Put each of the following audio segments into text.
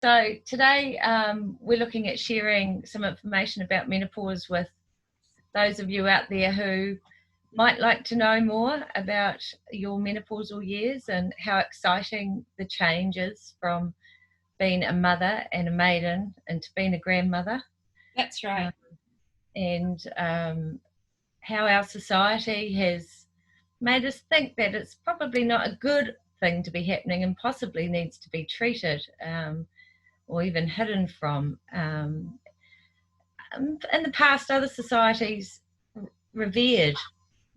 So today we're looking at sharing some information about menopause with those of you out there who might like to know more about your menopausal years and how exciting the change is from being a mother and a maiden into being a grandmother. That's right. And how our society has made us think that it's probably not a good thing to be happening and possibly needs to be treated or even hidden from. In the past, other societies revered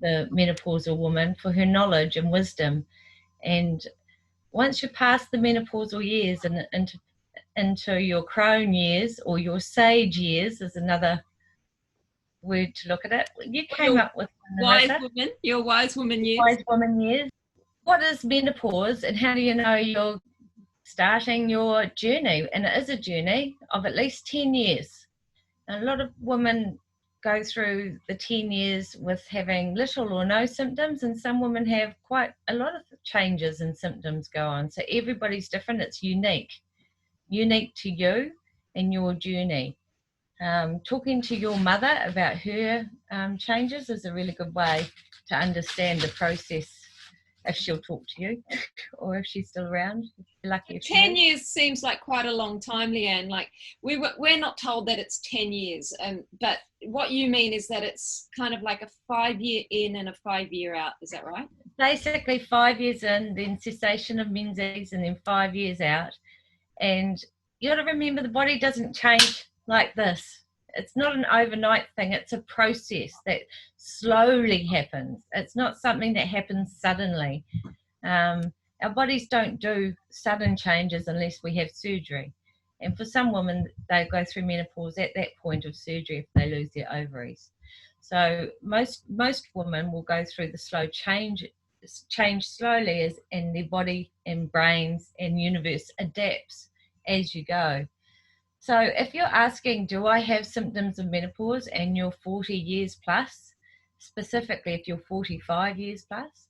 the menopausal woman for her knowledge and wisdom. And once you're past the menopausal years and into your crone years, or your sage years is another word to look at it. You came up with your wise woman years. Wise woman years. What is menopause and how do you know you're starting your journey? And it is a journey of at least 10 years. And a lot of women go through the 10 years with having little or no symptoms, and some women have quite a lot of changes and symptoms go on. So everybody's different. It's unique to you and your journey. Talking to your mother about her changes is a really good way to understand the process, if she'll talk to you or if she's still around. If you're lucky. 10 years seems like quite a long time, Leanne. Like we're not told that it's 10 years, but what you mean is that it's kind of like a 5-year in and a 5-year out. Is that right? Basically 5 years in, then cessation of menses, and then 5 years out. And you got to remember the body doesn't change like this. It's not an overnight thing. It's a process that slowly happens. It's not something that happens suddenly. Our bodies don't do sudden changes unless we have surgery. And for some women, they go through menopause at that point of surgery if they lose their ovaries. So most women will go through the slow change slowly and their body and brains and universe adapts as you go. So if you're asking, do I have symptoms of menopause and you're 40 years plus, specifically if you're 45 years plus,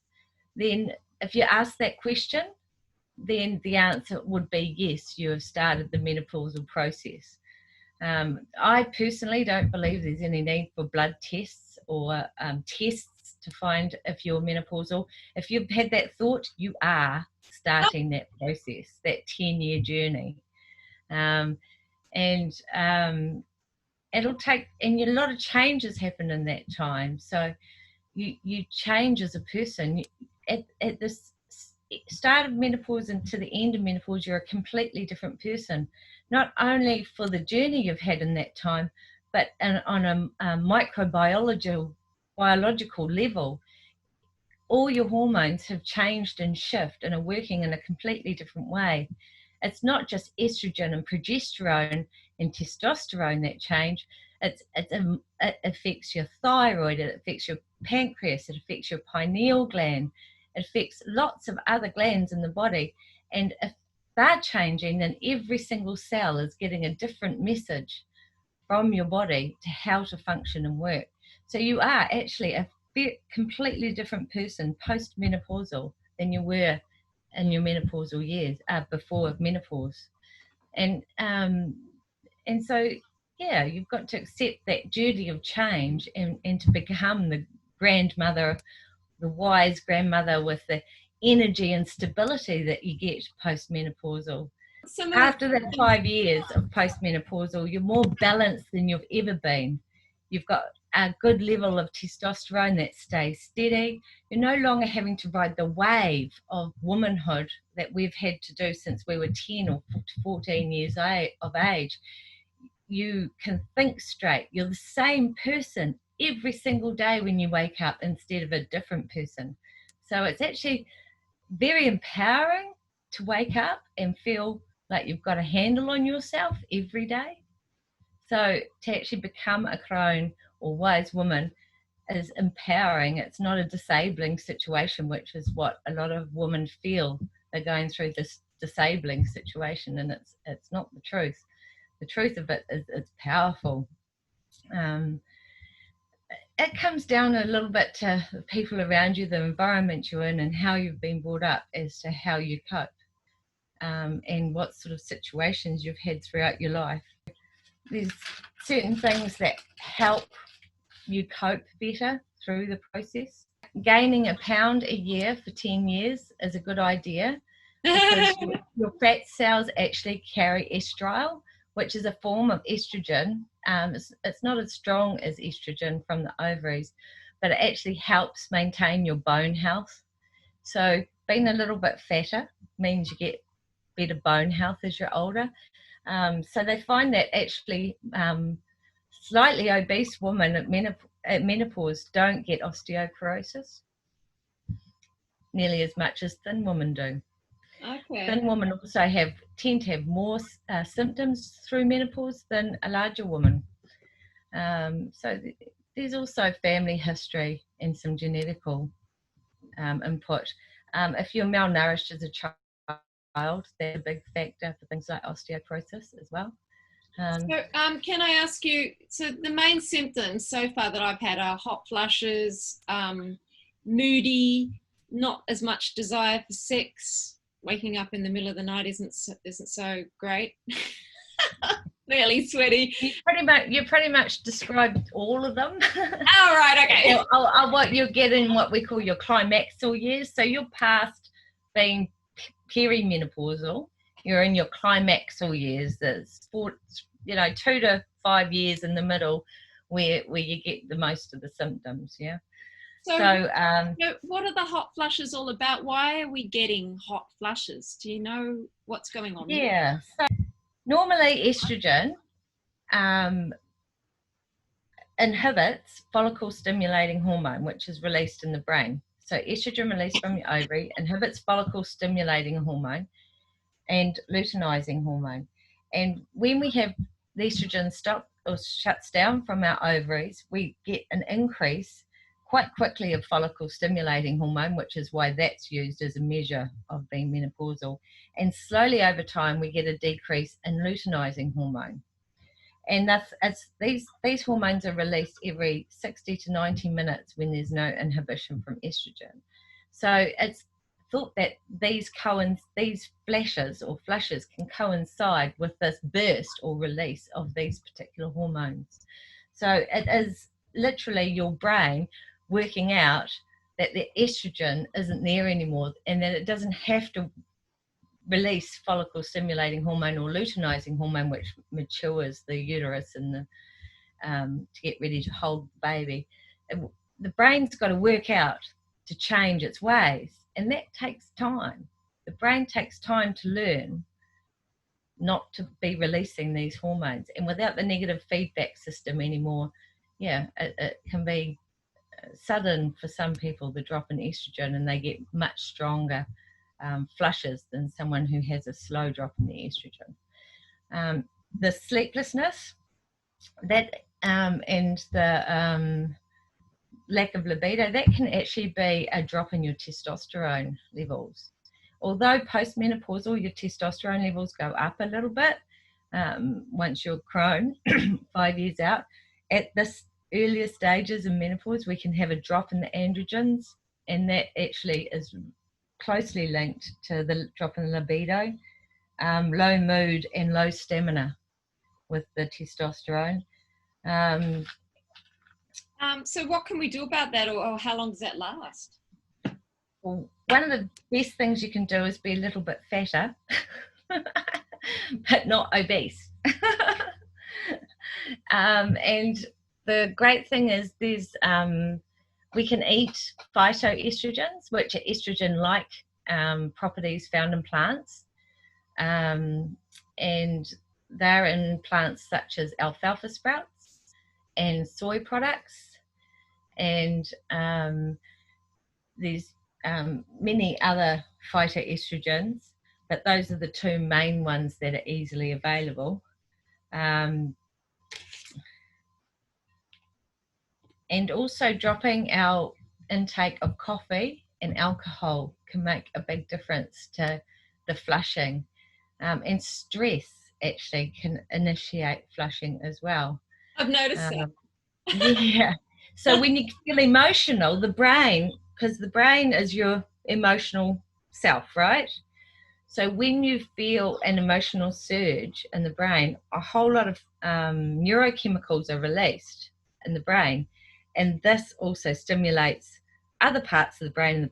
then if you ask that question, then the answer would be yes, you have started the menopausal process. I personally don't believe there's any need for blood tests or tests to find if you're menopausal. If you've had that thought, you are starting that process, that 10-year journey. It'll take, and a lot of changes happen in that time. So you change as a person. At this start of menopause and to the end of menopause, you're a completely different person, not only for the journey you've had in that time, but on a microbiological level. All your hormones have changed and shifted and are working in a completely different way. It's not just estrogen and progesterone and testosterone that change. It affects your thyroid, it affects your pancreas, it affects your pineal gland, it affects lots of other glands in the body. And if they're changing, then every single cell is getting a different message from your body to how to function and work. So you are actually a completely different person post-menopausal than you were in your menopausal years, before menopause. And so, yeah, you've got to accept that journey of change and to become the grandmother, the wise grandmother with the energy and stability that you get post-menopausal. After that 5 years of post-menopausal, you're more balanced than you've ever been. You've got a good level of testosterone that stays steady. You're no longer having to ride the wave of womanhood that we've had to do since we were 10 or 14 years of age. You can think straight. You're the same person every single day when you wake up instead of a different person. So it's actually very empowering to wake up and feel like you've got a handle on yourself every day. So to actually become a crone or wise woman is empowering. It's not a disabling situation, which is what a lot of women feel. They're going through this disabling situation, and it's not the truth. The truth of it is it's powerful. It comes down a little bit to the people around you, the environment you're in, and how you've been brought up as to how you cope. and what sort of situations you've had throughout your life. There's certain things that help you cope better through the process. Gaining a pound a year for 10 years is a good idea, because your fat cells actually carry estriol, which is a form of estrogen. It's not as strong as estrogen from the ovaries, but it actually helps maintain your bone health. So being a little bit fatter means you get better bone health as you're older. So they find that actually slightly obese women at menopause don't get osteoporosis nearly as much as thin women do. Okay. Thin women also tend to have more symptoms through menopause than a larger woman. So there's also family history and some genetical input. If you're malnourished as a child, that's a big factor for things like osteoporosis as well. So can I ask you, so the main symptoms so far that I've had are hot flushes, moody, not as much desire for sex, waking up in the middle of the night isn't so great. Really sweaty. You pretty much described all of them. Oh, right, okay. What you're getting, what we call your climaxal years. So you're past being perimenopausal. You're in your climaxal years. There's 2 to 5 years in the middle where you get the most of the symptoms. Yeah. So what are the hot flushes all about? Why are we getting hot flushes? Do you know what's going on? Yeah. So normally estrogen inhibits follicle stimulating hormone, which is released in the brain. So estrogen released from your ovary inhibits follicle stimulating hormone and luteinizing hormone. And when we have the estrogen stop or shuts down from our ovaries, we get an increase quite quickly of follicle stimulating hormone, which is why that's used as a measure of being menopausal. And slowly over time, we get a decrease in luteinizing hormone. And these hormones are released every 60 to 90 minutes when there's no inhibition from estrogen. So it's thought that these flushes can coincide with this burst or release of these particular hormones. So it is literally your brain working out that the estrogen isn't there anymore, and that it doesn't have to release follicle stimulating hormone or luteinizing hormone, which matures the uterus and to get ready to hold the baby. The brain's got to work out to change its ways, and that takes time. The brain takes time to learn not to be releasing these hormones, and without the negative feedback system anymore, it can be sudden for some people, the drop in estrogen, and they get much stronger flushes than someone who has a slow drop in the estrogen. The sleeplessness and the lack of libido, that can actually be a drop in your testosterone levels. Although postmenopausal, your testosterone levels go up a little bit once you're grown 5 years out. At this earlier stages of menopause, we can have a drop in the androgens, and that actually is closely linked to the drop in libido, low mood and low stamina with the testosterone. So what can we do about that, or how long does that last? Well, one of the best things you can do is be a little bit fatter, but not obese. And the great thing is we can eat phytoestrogens, which are estrogen-like properties found in plants. And they're in plants such as alfalfa sprouts and soy products. And there's many other phytoestrogens, but those are the 2 main ones that are easily available. And also dropping our intake of coffee and alcohol can make a big difference to the flushing. And stress actually can initiate flushing as well. I've noticed that. Yeah. So when you feel emotional, because the brain is your emotional self, right? So when you feel an emotional surge in the brain, a whole lot of neurochemicals are released in the brain, and this also stimulates other parts of the brain, in the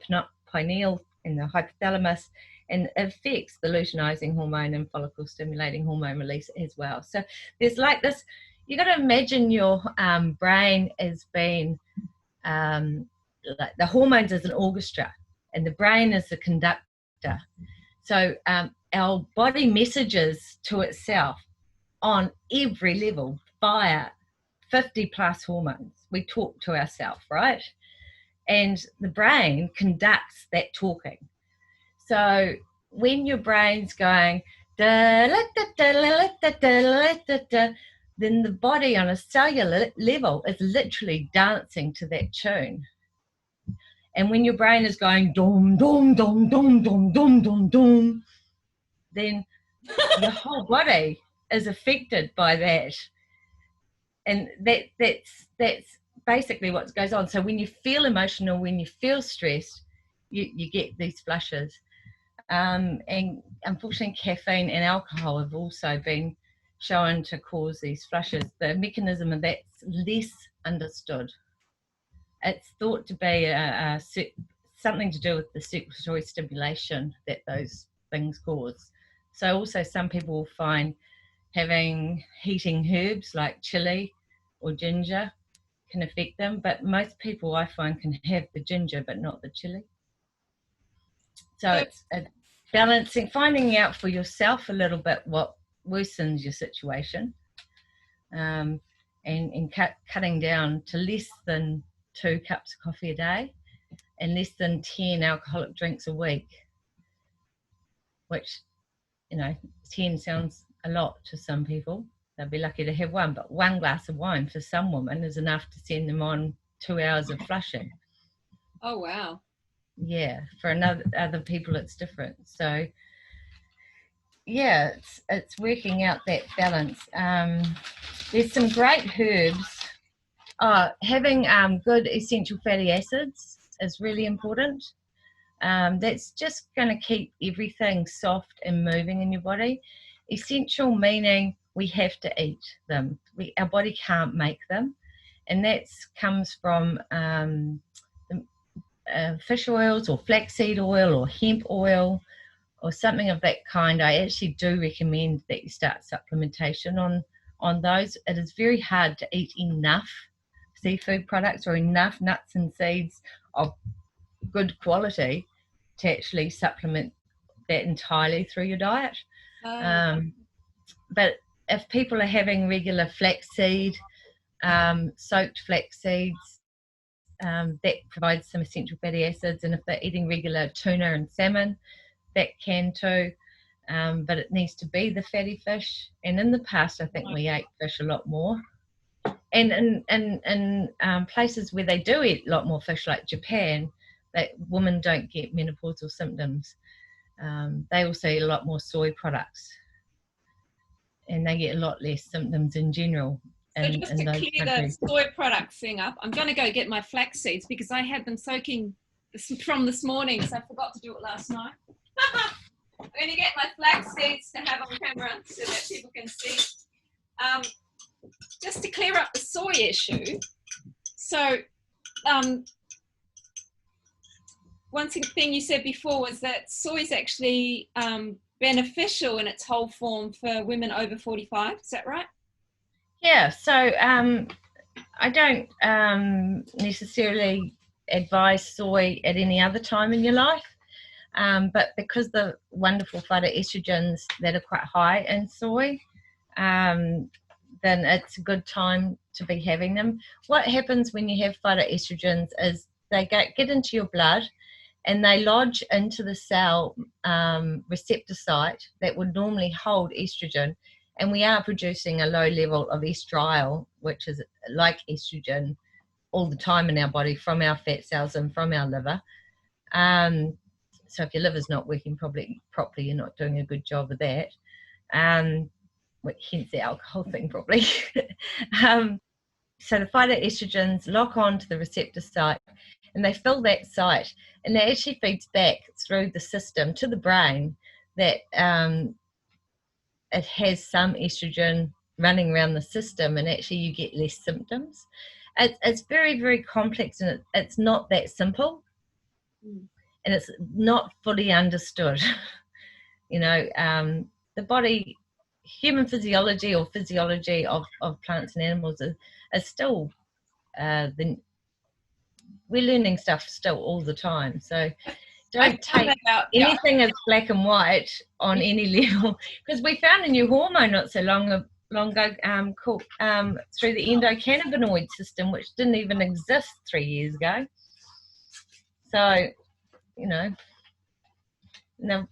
pineal and the hypothalamus, and affects the luteinizing hormone and follicle stimulating hormone release as well. So there's like this, you got to imagine your brain as being like the hormones as an orchestra, and the brain is the conductor. So our body messages to itself on every level via 50 plus hormones. We talk to ourselves, right? And the brain conducts that talking. So when your brain's going, then the body on a cellular level is literally dancing to that tune. And when your brain is going dum dum dum dum dum dum dum dum, then your whole body is affected by that. And that's basically what goes on. So when you feel emotional, when you feel stressed, you get these flushes. And unfortunately, caffeine and alcohol have also been shown to cause these flushes. The mechanism of that's less understood. It's thought to be something to do with the circulatory stimulation that those things cause. So also some people will find having heating herbs like chili or ginger can affect them, but most people I find can have the ginger but not the chili. So it's balancing, finding out for yourself a little bit what worsens your situation, and cutting down to less than 2 cups of coffee a day and less than 10 alcoholic drinks a week, which, 10 sounds a lot to some people. They'll be lucky to have one, but 1 glass of wine for some women is enough to send them on 2 hours of flushing. Oh, wow. Yeah, for other people it's different. So yeah, it's working out that balance. There's some great herbs. Having good essential fatty acids is really important. That's just going to keep everything soft and moving in your body. Essential meaning we have to eat them. Our body can't make them, and that comes from fish oils or flaxseed oil or hemp oil or something of that kind. I actually do recommend that you start supplementation on those. It is very hard to eat enough seafood products or enough nuts and seeds of good quality to actually supplement that entirely through your diet. But if people are having regular flaxseed, soaked flax seeds, that provides some essential fatty acids, and if they're eating regular tuna and salmon, that can too, but it needs to be the fatty fish. And in the past I think we ate fish a lot more, and in places where they do eat a lot more fish, like Japan, that women don't get menopausal symptoms. They also eat a lot more soy products, and they get a lot less symptoms in general. So just to clear the soy products thing up, I'm going to go get my flax seeds because I had them soaking from this morning, so I forgot to do it last night. I'm going to get my flax seeds to have on camera so that people can see. Just to clear up the soy issue, so one thing you said before was that soy is actually beneficial in its whole form for women over 45, is that right? Yeah, so I don't necessarily advise soy at any other time in your life, but because the wonderful phytoestrogens that are quite high in soy, then it's a good time to be having them. What happens when you have phytoestrogens is they get into your blood and they lodge into the cell receptor site that would normally hold estrogen. And we are producing a low level of estriol, which is like estrogen, all the time in our body from our fat cells and from our liver. So if your liver's not working properly, you're not doing a good job of that. Hence the alcohol thing probably. So the phytoestrogens lock onto the receptor site and they fill that site, and that actually feeds back through the system to the brain that it has some estrogen running around the system, and actually you get less symptoms. It's very, very complex, and it's not that simple, and it's not fully understood. The body, human physiology or physiology of plants and animals is still, we're learning stuff still all the time. So don't take anything as black and white on any level, because we found a new hormone not so long ago called, through the endocannabinoid system, which didn't even exist 3 years ago. So, now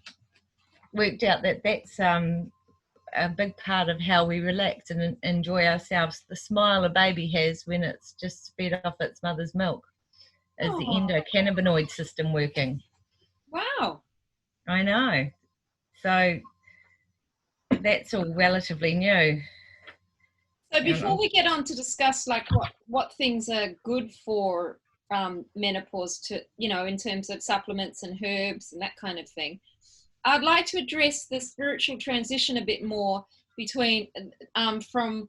worked out that that's a big part of how we relax and enjoy ourselves. The smile a baby has when it's just fed off its mother's milk is the endocannabinoid system working. Wow. I know. So that's all relatively new. So before we get on to discuss like what things are good for menopause, to in terms of supplements and herbs and that kind of thing, I'd like to address the spiritual transition a bit more between from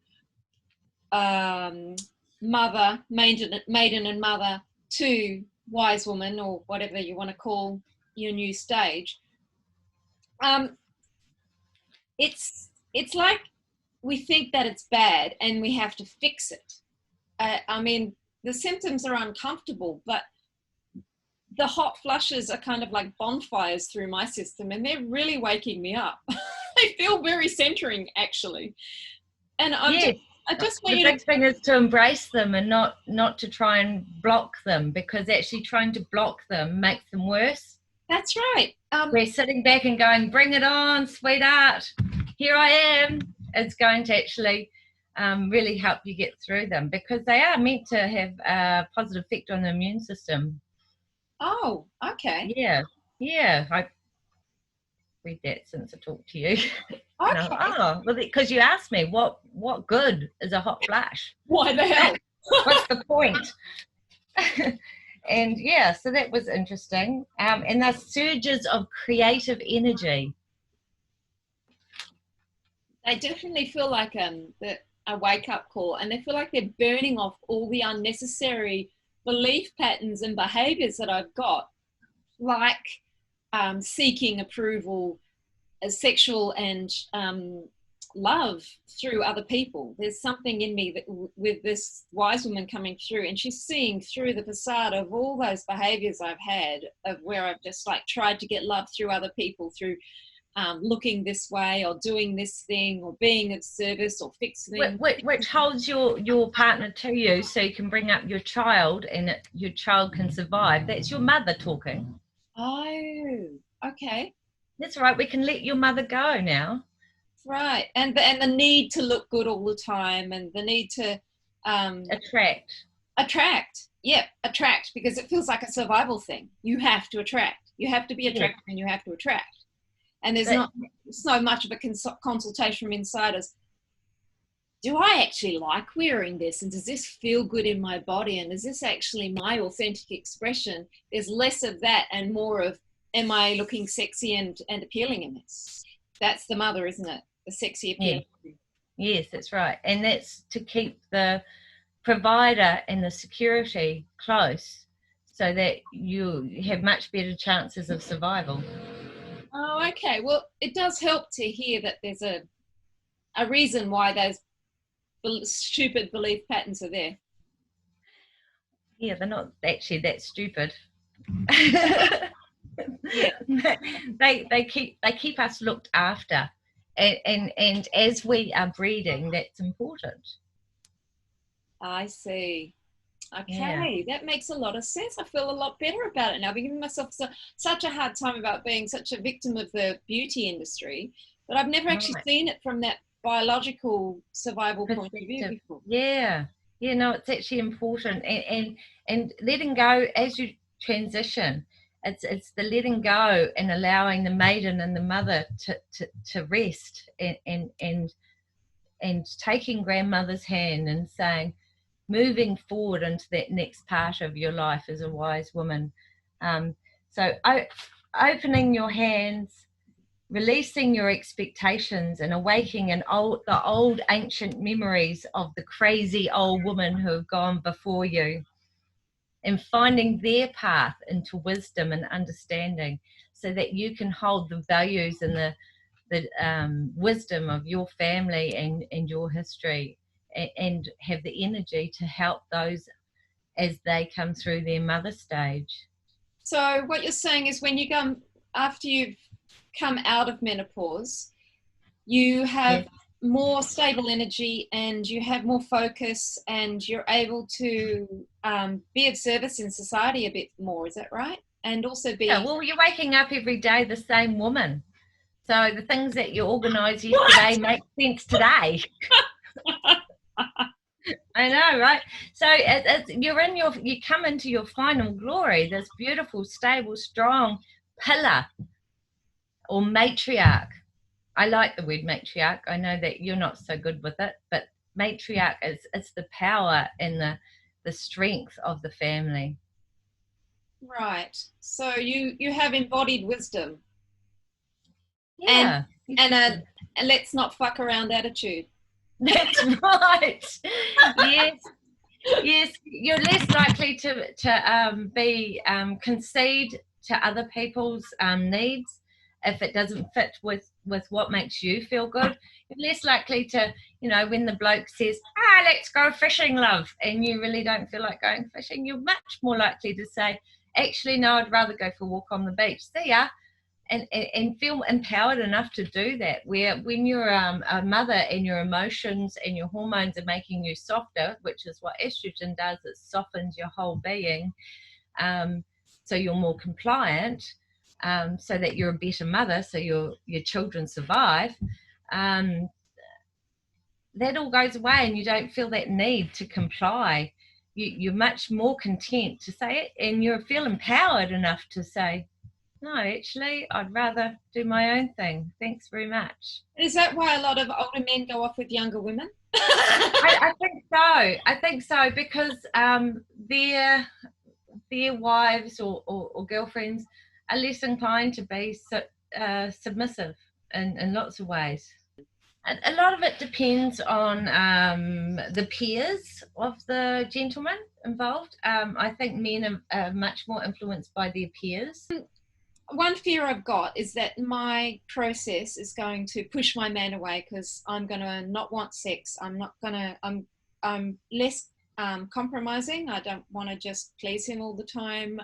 mother, maiden and mother to wise woman, or whatever you want to call your new stage. It's like we think that it's bad and we have to fix it. I mean, the symptoms are uncomfortable, but the hot flushes are kind of like bonfires through my system, and they're really waking me up. They feel very centering, actually. And I just want the big thing is to embrace them and not to try and block them, because actually trying to block them makes them worse. That's right. We're sitting back and going, bring it on, sweetheart. Here I am. It's going to actually really help you get through them, because they are meant to have a positive effect on the immune system. Oh, okay. Yeah. I read that since I talked to you. Okay. Well, because you asked me what good is a hot flush? Why the hell? What's the point? And yeah, so that was interesting. And the surges of creative energy. They definitely feel like a wake-up call, and they feel like they're burning off all the unnecessary belief patterns and behaviors that I've got, like seeking approval, sexual and love through other people. There's something in me that with this wise woman coming through, and she's seeing through the facade of all those behaviors I've had, of where I've just like tried to get love through other people, through looking this way or doing this thing or being of service or fixing. Which holds your partner to you, so you can bring up your child and your child can survive. That's your mother talking. Oh, okay. That's right. We can let your mother go now. Right. And the need to look good all the time, and the need to attract. Yep, attract, because it feels like a survival thing. You have to attract. You have to be attracted, and you have to attract. And there's not so much of a consultation from inside as, do I actually like wearing this? And does this feel good in my body? And is this actually my authentic expression? There's less of that and more of, am I looking sexy and appealing in this? That's the mother, isn't it? The sexy appeal. Yeah. Yes, that's right. And that's to keep the provider and the security close, so that you have much better chances of survival. Oh, okay. Well, it does help to hear that there's a reason why those stupid belief patterns are there. Yeah, they're not actually that stupid. Yeah. They keep us looked after, and as we are breeding, that's important. I see. Okay, that makes a lot of sense. I feel a lot better about it now. I've been giving myself such a hard time about being such a victim of the beauty industry, but I've never actually seen it from that biological survival point of view before. Yeah, no, it's actually important, and letting go as you transition. It's the letting go and allowing the maiden and the mother to rest, and taking grandmother's hand and saying, moving forward into that next part of your life as a wise woman. So opening your hands releasing your expectations and awaking the old ancient memories of the crazy old women who have gone before you, and finding their path into wisdom and understanding, so that you can hold the values and the wisdom of your family and your history, and have the energy to help those as they come through their mother stage. So what you're saying is, when you come, after you've come out of menopause, you have more stable energy and you have more focus, and you're able to be of service in society a bit more. Is that right? And also be... Yeah, well, you're waking up every day the same woman. So the things that you organised yesterday make sense today. I know, right? So you come into your final glory, this beautiful, stable, strong pillar or matriarch. I like the word matriarch. I know that you're not so good with it, but matriarch it's the power and the strength of the family. Right. So you have embodied wisdom. Yeah. And a let's not fuck around attitude. That's right. Yes. You're less likely to be concede to other people's needs if it doesn't fit with what makes you feel good. You're less likely to, when the bloke says, let's go fishing, love, and you really don't feel like going fishing, you're much more likely to say, actually, no, I'd rather go for a walk on the beach. See ya. And feel empowered enough to do that, where when you're a mother and your emotions and your hormones are making you softer, which is what estrogen does, it softens your whole being, so you're more compliant, so that you're a better mother, so your children survive, that all goes away and you don't feel that need to comply. You're much more content to say it, and you feel empowered enough to say, no, actually, I'd rather do my own thing. Thanks very much. Is that why a lot of older men go off with younger women? I think so. I think so, because their wives or girlfriends are less inclined to be submissive in lots of ways. And a lot of it depends on the peers of the gentleman involved. I think men are much more influenced by their peers. One fear I've got is that my process is going to push my man away, because I'm going to not want sex. I'm less compromising. I don't want to just please him all the time.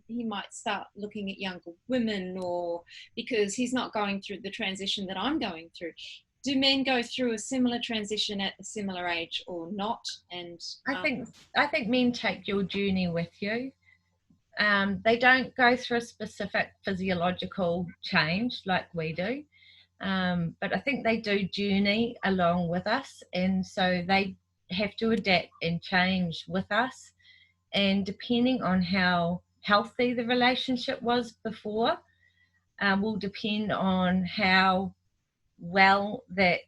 He might start looking at younger women, or because he's not going through the transition that I'm going through. Do men go through a similar transition at a similar age or not? And I think men take your journey with you. They don't go through a specific physiological change like we do, but I think they do journey along with us, and so they have to adapt and change with us, and depending on how healthy the relationship was before, will depend on how well that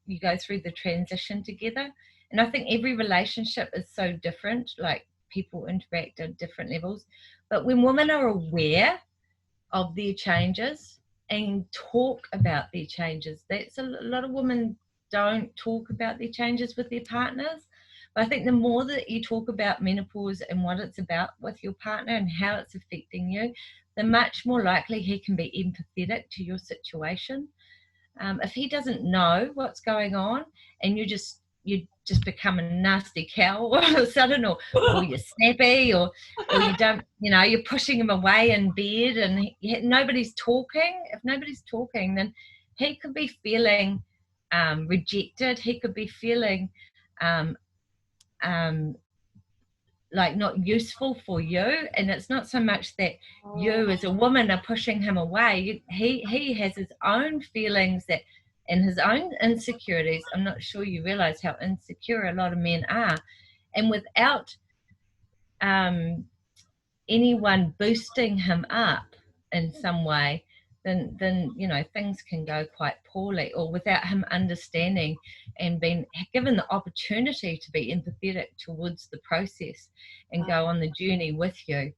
you go through the transition together. And I think every relationship is so different, like people interact at different levels, but when women are aware of their changes and talk about their changes, that's a lot of women don't talk about their changes with their partners. But I think the more that you talk about menopause and what it's about with your partner and how it's affecting you, the much more likely he can be empathetic to your situation. If he doesn't know what's going on and you just become a nasty cow all of a sudden, or you're snappy, or you don't, you're pushing him away in bed, and nobody's talking. If nobody's talking, then he could be feeling rejected. He could be feeling like not useful for you. And it's not so much that you as a woman are pushing him away. He has his own feelings and his own insecurities. I'm not sure you realize how insecure a lot of men are, and without anyone boosting him up in some way, then things can go quite poorly, or without him understanding and being given the opportunity to be empathetic towards the process and go on the journey with you.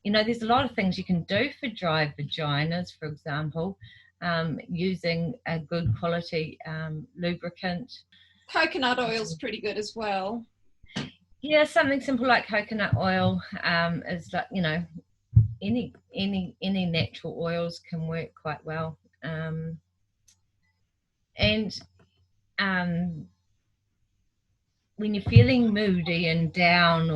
you know, there's a lot of things you can do for dry vaginas, for example, using a good quality lubricant. Coconut oil is pretty good as well. Yeah, something simple like coconut oil is like, you know, any natural oils can work quite well. When you're feeling moody and down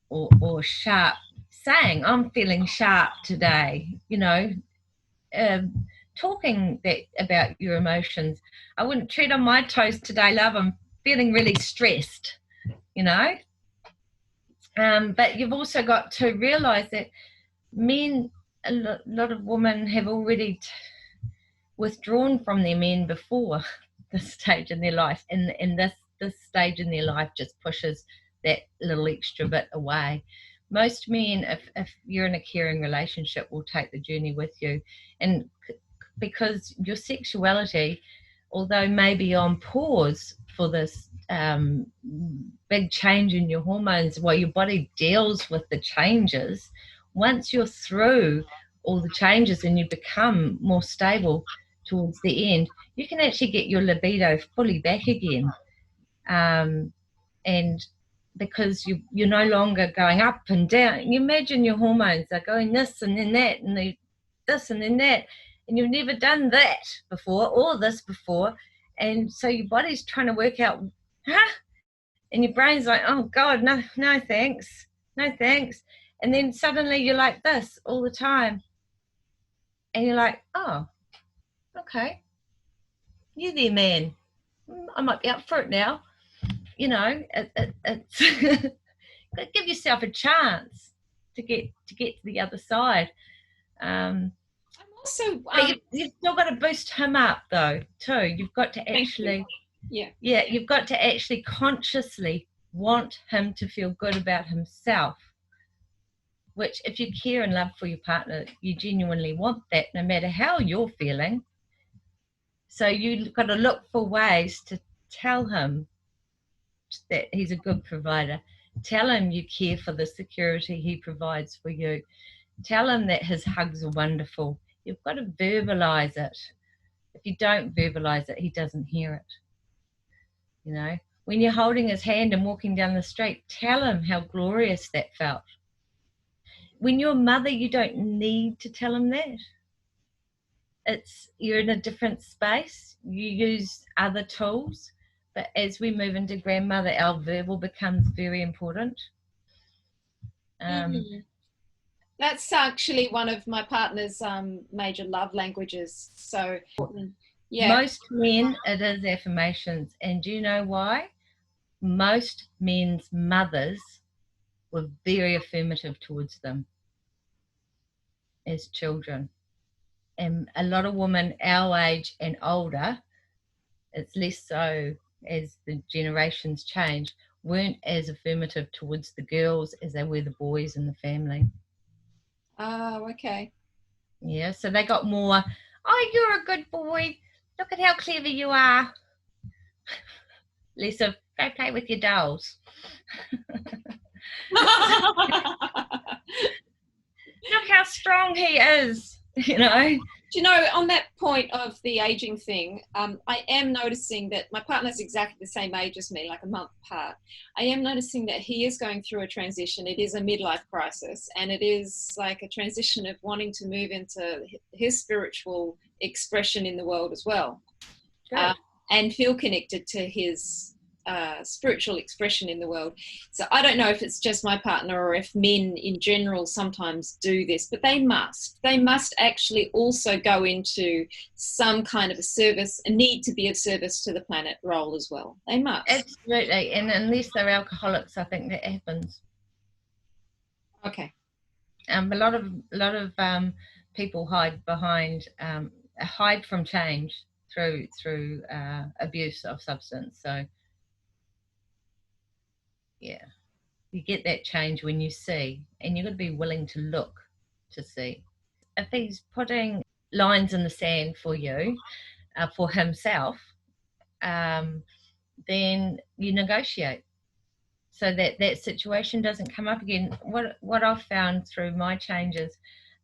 or sharp, saying, I'm feeling sharp today, you know, talking about your emotions. I wouldn't tread on my toes today, love. I'm feeling really stressed, you know. But you've also got to realise that men, a lot of women have already withdrawn from their men before this stage in their life, and this stage in their life just pushes that little extra bit away. Most men, if you're in a caring relationship, will take the journey with you, and because your sexuality, although maybe on pause for this big change in your hormones, while your body deals with the changes, once you're through all the changes and you become more stable towards the end, you can actually get your libido fully back again. And because you're no longer going up and down. You imagine your hormones are going this and then that and this and then that, and you've never done that before or this before, and so your body's trying to work out, and your brain's like, oh God, no thanks, and then suddenly you're like this all the time, and you're like, oh, okay, you there, man, I might be up for it now. You know, it's give yourself a chance to get to the other side. I'm also you've still got to boost him up though too. You've got to actually you've got to actually consciously want him to feel good about himself, which if you care and love for your partner, you genuinely want that no matter how you're feeling. So you've got to look for ways to tell him that he's a good provider. Tell him you care for the security he provides for you. Tell him that his hugs are wonderful. You've got to verbalize it. If you don't verbalize it, he doesn't hear it. You know, when you're holding his hand and walking down the street, tell him how glorious that felt. When you're a mother, you don't need to tell him that. You're in a different space. You use other tools. But as we move into grandmother, our verbal becomes very important. That's actually one of my partner's major love languages. So, yeah. Most men, it is affirmations. And do you know why? Most men's mothers were very affirmative towards them as children. And a lot of women our age and older, it's less so as the generations change, weren't as affirmative towards the girls as they were the boys in the family. Oh, okay. Yeah, so they got more, oh, you're a good boy. Look at how clever you are. Less of, go play with your dolls. Look how strong he is, you know. Do you know, on that point of the aging thing, I am noticing that my partner's exactly the same age as me, like a month apart. I am noticing that he is going through a transition. It is a midlife crisis, and it is like a transition of wanting to move into his spiritual expression in the world as well, and feel connected to his spiritual expression in the world. So I don't know if it's just my partner or if men in general sometimes do this, but they must actually also go into some kind of a need to be of service to the planet role as well. They must. Absolutely. And unless they're alcoholics, I think that happens. Okay. A lot of people hide from change through abuse of substance. So yeah, you get that change when you see, and you've got to be willing to look to see. If he's putting lines in the sand for you, for himself, then you negotiate. so that that situation doesn't come up again. What I've found through my changes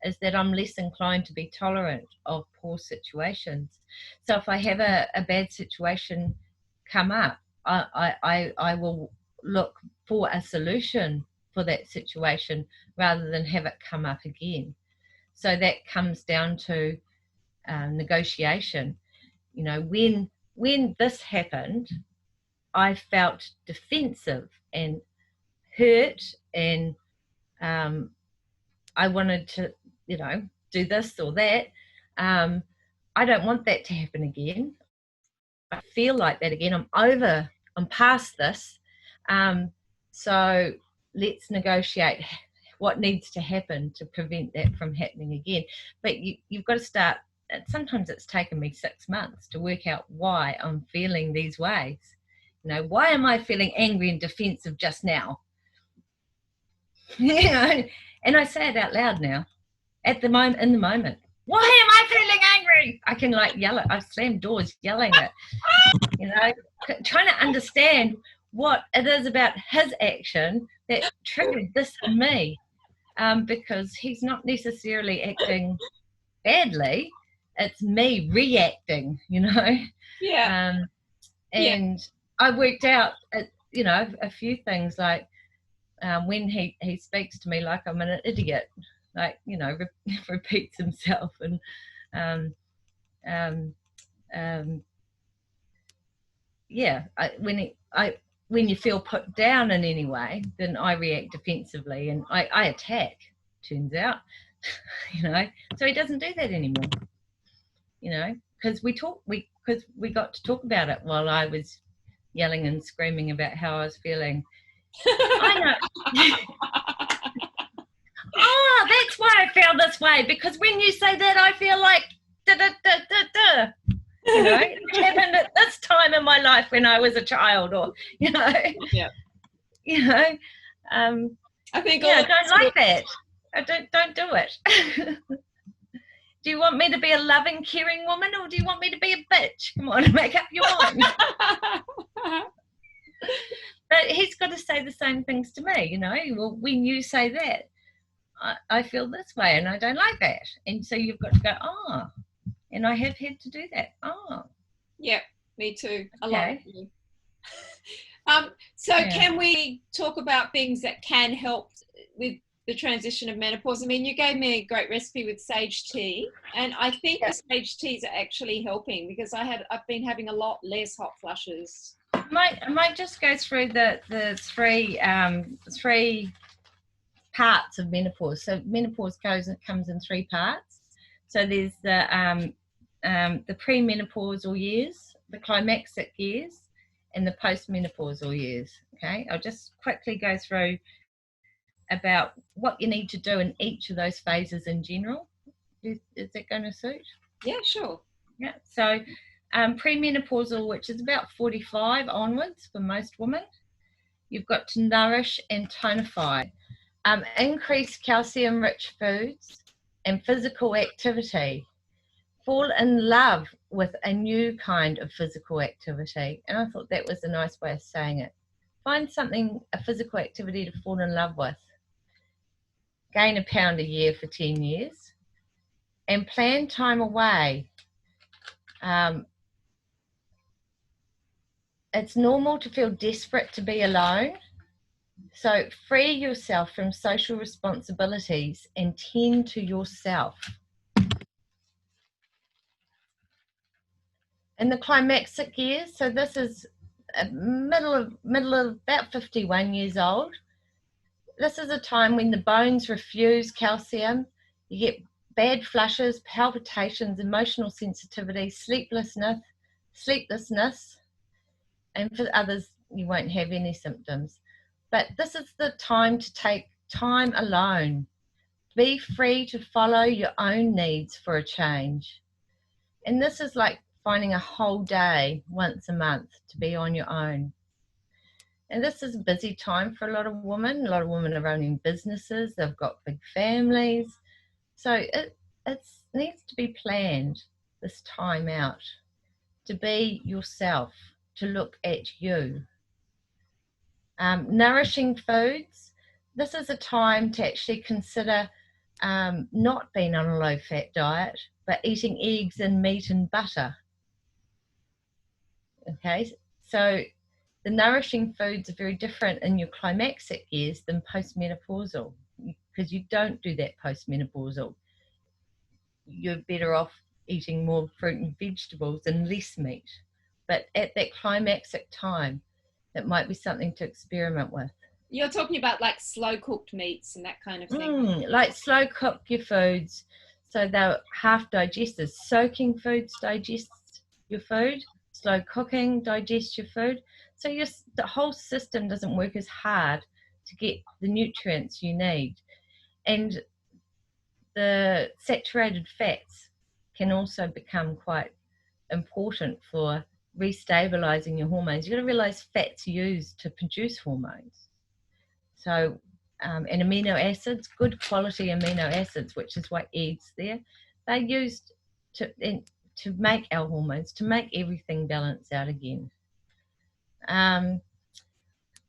is that I'm less inclined to be tolerant of poor situations. So if I have a bad situation come up, I will look for a solution for that situation rather than have it come up again. So that comes down to negotiation. You know, when this happened, I felt defensive and hurt, and I wanted to, you know, do this or that. I don't want that to happen again. I feel like that again. I'm past this. So let's negotiate what needs to happen to prevent that from happening again. But you've got to start. Sometimes it's taken me 6 months to work out why I'm feeling these ways. You know, why am I feeling angry and defensive just now? You know, and I say it out loud now. At the moment, in the moment, why am I feeling angry? I can like yell it. I've slammed doors yelling it. You know, trying to understand what it is about his action that triggered this in me, because he's not necessarily acting badly. It's me reacting, you know. Yeah. And I worked out, you know, a few things like when he speaks to me like I'm an idiot, like, you know, repeats himself, and yeah, when you feel put down in any way, then I react defensively and I attack, turns out. You know, so he doesn't do that anymore, you know, because we got to talk about it while I was yelling and screaming about how I was feeling. I know. Oh, that's why I feel this way, because when you say that, I feel like da da da da da. You know, it happened at this time in my life when I was a child, or you know, you know. I think I don't like that. I don't do it. Do you want me to be a loving, caring woman, or do you want me to be a bitch? Come on, make up your mind. But he's got to say the same things to me, you know. Well, when you say that, I feel this way and I don't like that. And so you've got to go, oh, and I have had to do that. Oh. Yeah, me too. A Okay. lot. So can we talk about things that can help with the transition of menopause? I mean, you gave me a great recipe with sage tea, and I think the sage teas are actually helping, because I've been having a lot less hot flushes. I might just go through the three parts of menopause. So menopause comes in 3 parts. So there's the premenopausal years, the climaxic years, and the postmenopausal years. Okay, I'll just quickly go through about what you need to do in each of those phases in general. Is that going to suit? Yeah, sure. Yeah. So premenopausal, which is about 45 onwards for most women, you've got to nourish and tonify. Increase calcium-rich foods and physical activity. Fall in love with a new kind of physical activity. And I thought that was a nice way of saying it. Find something, a physical activity to fall in love with. Gain 1 pound a year for 10 years. And plan time away. It's normal to feel desperate to be alone. So free yourself from social responsibilities and tend to yourself. In the climaxic years, so this is middle of about 51 years old. This is a time when the bones refuse calcium. You get bad flushes, palpitations, emotional sensitivity, sleeplessness, and for others you won't have any symptoms. But this is the time to take time alone. Be free to follow your own needs for a change. And this is like finding a whole day once a month to be on your own. And this is a busy time for a lot of women. A lot of women are owning businesses. They've got big families. So it needs to be planned, this time out, to be yourself, to look at you. Nourishing foods. This is a time to actually consider not being on a low-fat diet, but eating eggs and meat and butter. Okay, so the nourishing foods are very different in your climaxic years than postmenopausal, because you don't do that postmenopausal. You're better off eating more fruit and vegetables and less meat. But at that climaxic time, it might be something to experiment with. You're talking about like slow cooked meats and that kind of thing. Like slow cook your foods so they're half digested. Soaking foods digest your food. Slow cooking digests your food. So the whole system doesn't work as hard to get the nutrients you need. And the saturated fats can also become quite important for restabilizing your hormones. You've got to realize fat's used to produce hormones. So, and amino acids, good quality amino acids, which is why eggs there, they're used to make our hormones, to make everything balance out again.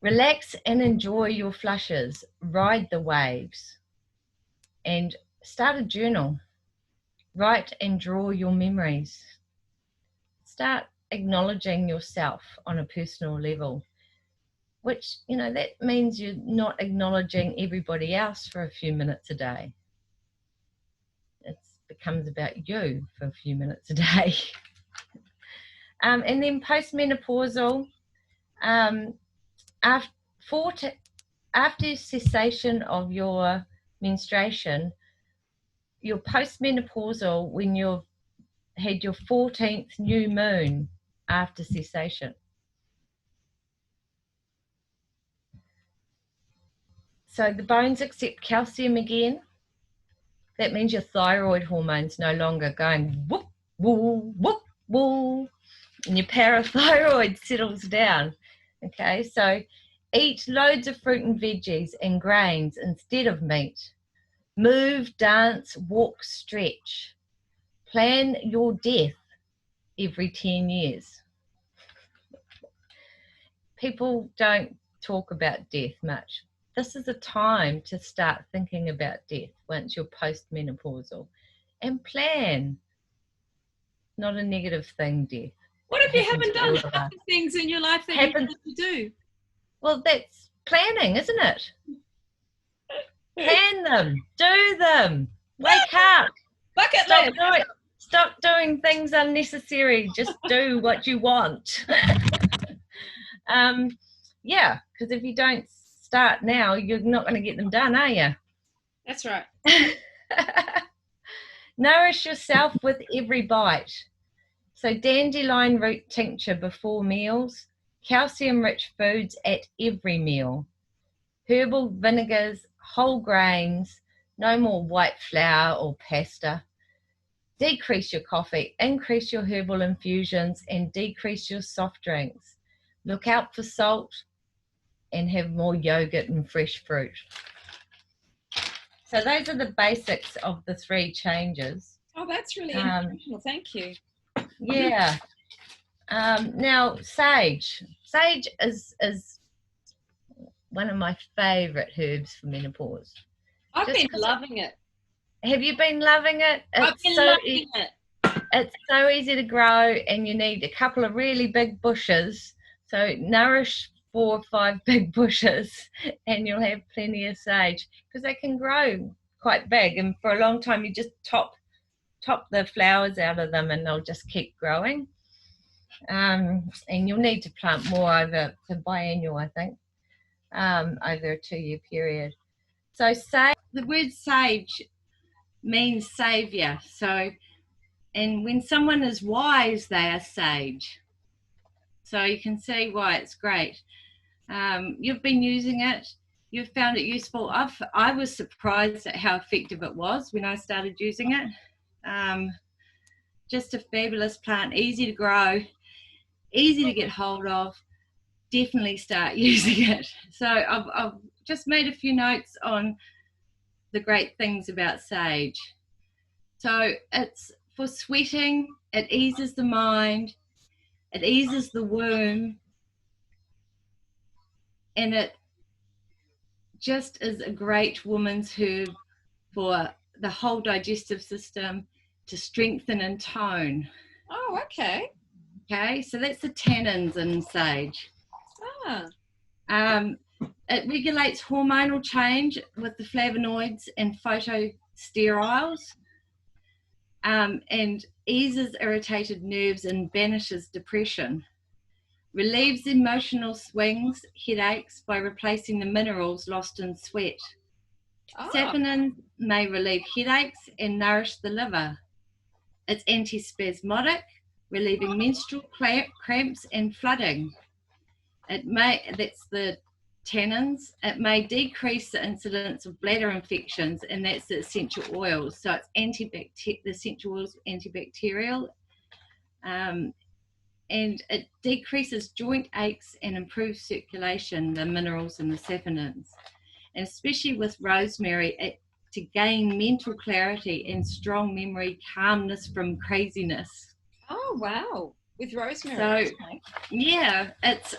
Relax and enjoy your flushes, ride the waves, and start a journal. Write and draw your memories. Start acknowledging yourself on a personal level, which, that means you're not acknowledging everybody else for a few minutes a day. It becomes about you for a few minutes a day. And then postmenopausal, after cessation of your menstruation, you're postmenopausal when you've had your 14th new moon after cessation. So the bones accept calcium again. That means your thyroid hormone's no longer going whoop, woo, whoop, woo, and your parathyroid settles down. Okay, so eat loads of fruit and veggies and grains instead of meat. Move, dance, walk, stretch. Plan your death every 10 years. People don't talk about death much. This is a time to start thinking about death once you're postmenopausal, and plan. Not a negative thing, death. What if you haven't done half the things in your life that you want to do? Well, that's planning, isn't it? Plan them, do them, wake up. Bucket list. Stop doing things unnecessary. Just do what you want. Yeah, because if you don't start now, you're not going to get them done, are you? That's right. Nourish yourself with every bite. So dandelion root tincture before meals, calcium-rich foods at every meal, herbal vinegars, whole grains, no more white flour or pasta. Decrease your coffee, increase your herbal infusions, and decrease your soft drinks. Look out for salt and have more yogurt and fresh fruit. So those are the basics of the 3 changes. Oh, that's really informational. Thank you. Yeah. Now, sage. Sage is one of my favourite herbs for menopause. I've been loving it. Have you been loving it? I've been loving it. It's so easy to grow, and you need a couple of really big bushes. So nourish 4 or 5 big bushes and you'll have plenty of sage, because they can grow quite big, and for a long time you just top the flowers out of them and they'll just keep growing. And you'll need to plant more over the biennial, I think, over a 2-year period. So the word sage means saviour. So, and when someone is wise, they are sage. So you can see why it's great. You've been using it. You've found it useful. I was surprised at how effective it was when I started using it. Just a fabulous plant, easy to grow, easy to get hold of. Definitely start using it. So I've just made a few notes on the great things about sage. So it's for sweating, it eases the mind, it eases the womb, and it just is a great woman's herb for the whole digestive system, to strengthen and tone. Oh, okay. Okay, so that's the tannins in sage. Ah. It regulates hormonal change with the flavonoids and phytosterols, and eases irritated nerves and banishes depression. Relieves emotional swings, headaches by replacing the minerals lost in sweat. Oh. Saponins may relieve headaches and nourish the liver. It's antispasmodic, relieving menstrual cramps and flooding. That's the tannins. It may decrease the incidence of bladder infections, and that's the essential oils. So it's the essential oils antibacterial, and it decreases joint aches and improves circulation, the minerals and the saponins. And especially with rosemary, to gain mental clarity and strong memory, calmness from craziness. Oh, wow. With rosemary. So, okay. Yeah, it's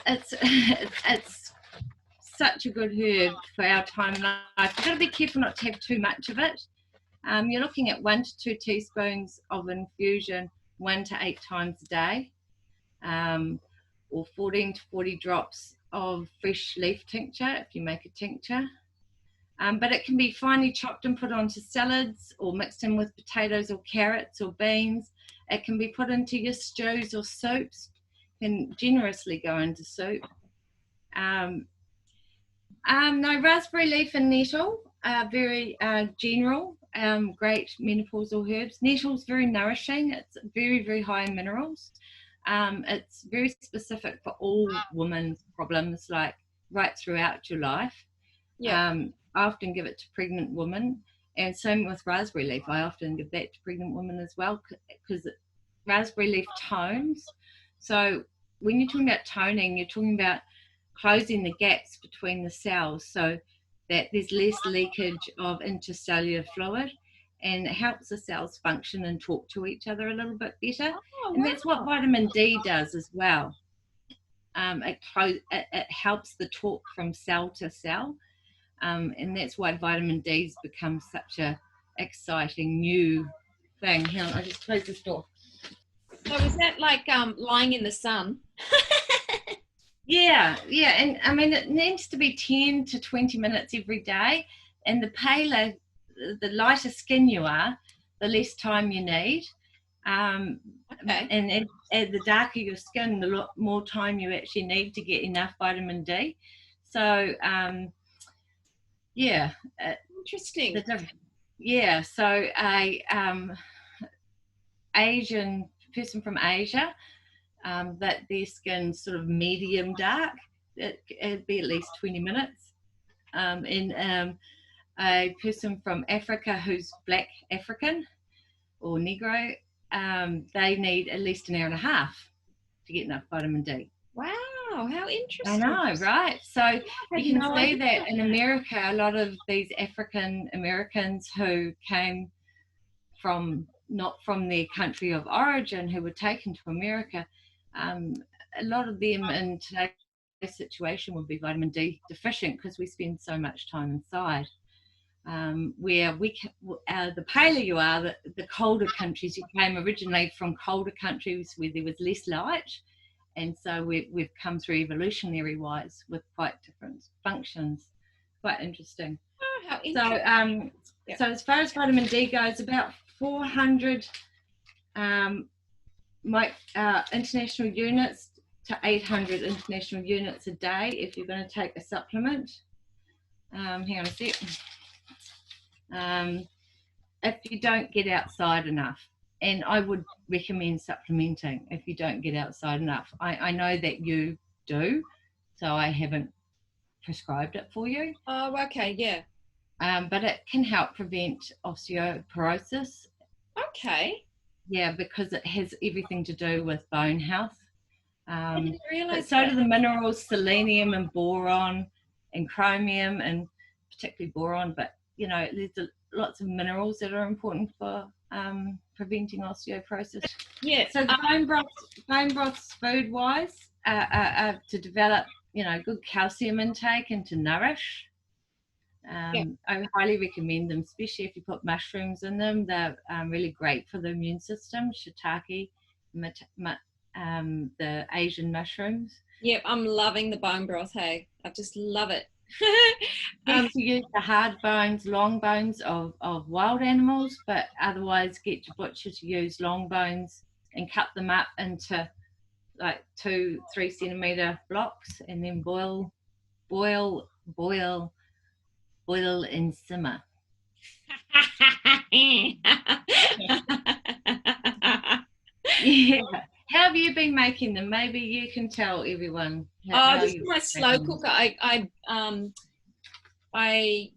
such a good herb for our time of life. You've got to be careful not to have too much of it. You're looking at 1 to 2 teaspoons of infusion 1 to 8 times a day, or 14 to 40 drops of fresh leaf tincture if you make a tincture. But it can be finely chopped and put onto salads, or mixed in with potatoes or carrots or beans. It can be put into your stews or soups, can generously go into soup. No, raspberry leaf and nettle are very general, great menopausal herbs. Nettle's very nourishing. It's very, very high in minerals. It's very specific for all women's problems, like right throughout your life. Yeah. I often give it to pregnant women, and same with raspberry leaf. I often give that to pregnant women as well, because raspberry leaf tones. So when you're talking about toning, you're talking about closing the gaps between the cells so that there's less leakage of intercellular fluid, and it helps the cells function and talk to each other a little bit better. And that's what vitamin D does as well. It helps the talk from cell to cell, and that's why vitamin D's become such a exciting new thing. Hang on, I just close this door. So is that like lying in the sun? Yeah, and I mean, it needs to be 10 to 20 minutes every day, and the paler, the lighter skin you are, the less time you need. Okay. And the darker your skin, the more time you actually need to get enough vitamin D. So, yeah. Interesting. Yeah, so a Asian person from Asia, that their skin's sort of medium dark, it'd be at least 20 minutes. And a person from Africa who's black African or Negro, they need at least an hour and a half to get enough vitamin D. Wow, how interesting. I know, right? So you can see that in America, a lot of these African Americans who came from not from their country of origin, who were taken to America, a lot of them in today's situation would be vitamin D deficient, because we spend so much time inside. Where the paler you are, the colder countries. You came originally from colder countries where there was less light, and so we've come through evolutionary wise with quite different functions. Quite interesting. Oh, how interesting. So as far as vitamin D goes, about 400 international units to 800 international units a day if you're going to take a supplement. Hang on a sec. If you don't get outside enough, and I would recommend supplementing if you don't get outside enough. I know that you do, so I haven't prescribed it for you. Oh, okay, yeah. But it can help prevent osteoporosis. Okay. Yeah, because it has everything to do with bone health. I didn't realize but so do the minerals selenium and boron and chromium, and particularly boron, but you know, there's lots of minerals that are important for preventing osteoporosis. Yeah. So bone broths food wise to develop good calcium intake and to nourish. I highly recommend them, especially if you put mushrooms in them. They're really great for the immune system. Shiitake, the Asian mushrooms. Yep, I'm loving the bone broth. Hey, I just love it. Best to use the hard bones, long bones of wild animals, but otherwise get your butcher to use long bones and cut them up into like 2-3 centimeter blocks, and then boil and simmer. Yeah. How have you been making them? Maybe you can tell everyone. This is my slow cooker. I